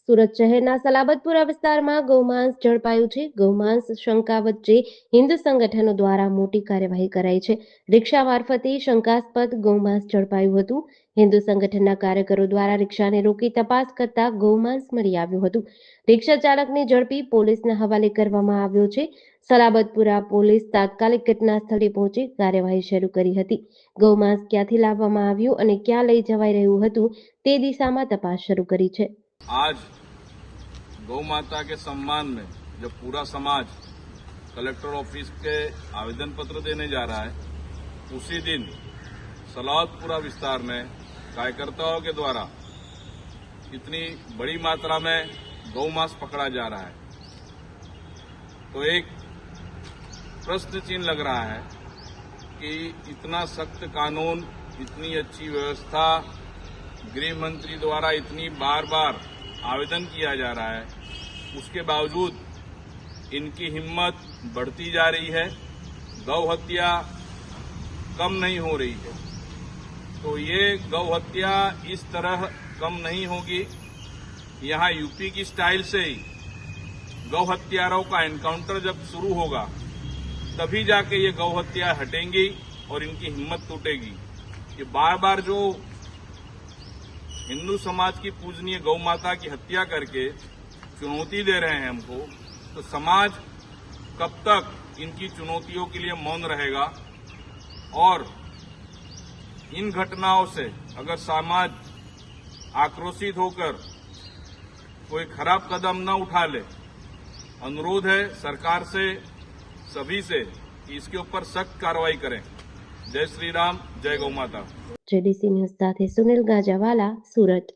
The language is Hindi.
સુરત શહેરના સલાબતપુરા વિસ્તારમાં ગૌમાંસ ઝડપાયું છે. ગૌમાંસ શંકા વચ્ચે હિન્દુ સંગઠનો દ્વારા મોટી કાર્યવાહી કરાઈ છે. રિક્ષા મારફતે શંકાસ્પદ ગૌમાંસ ઝડપાયું હતું. હિન્દુ સંગઠનના કાર્યકરો દ્વારા રિક્ષાને રોકી તપાસ કરતા ગૌમાંસ મળી આવ્યું હતું. રિક્ષા ચાલકને ઝડપી પોલીસના હવાલે કરવામાં આવ્યો છે. સલાબતપુરા પોલીસ તાત્કાલિક ઘટના સ્થળે પહોંચી કાર્યવાહી શરૂ કરી હતી. ગૌમાંસ ક્યાંથી લાવવામાં આવ્યું અને ક્યાં લઈ જવાઈ રહ્યું હતું તે દિશામાં તપાસ શરૂ કરી છે. आज गौ माता के सम्मान में जब पूरा समाज कलेक्टर ऑफिस के आवेदन पत्र देने जा रहा है, उसी दिन सलावतपुरा विस्तार में कार्यकर्ताओं के द्वारा इतनी बड़ी मात्रा में गौ मांस पकड़ा जा रहा है, तो एक प्रश्न चिन्ह लग रहा है कि इतना सख्त कानून, इतनी अच्छी व्यवस्था गृह मंत्री द्वारा इतनी बार बार आवेदन किया जा रहा है, उसके बावजूद इनकी हिम्मत बढ़ती जा रही है। गौ हत्या कम नहीं हो रही है, तो ये गौ हत्या इस तरह कम नहीं होगी। यहाँ यूपी की स्टाइल से ही गौ हत्यारों का एनकाउंटर जब शुरू होगा, तभी जाके ये गौ हत्या हटेंगी और इनकी हिम्मत टूटेगी। ये बार बार जो हिंदू समाज की पूजनीय गौ माता की हत्या करके चुनौती दे रहे हैं हमको, तो समाज कब तक इनकी चुनौतियों के लिए मौन रहेगा। और इन घटनाओं से अगर समाज आक्रोशित होकर कोई खराब कदम न उठा ले, अनुरोध है सरकार से, सभी से कि इसके ऊपर सख्त कार्रवाई करें। जय श्री राम, जय गौ माता। जेडीसी न्यूज સાથે સુનિલ ગાજાવાલા, સુરત।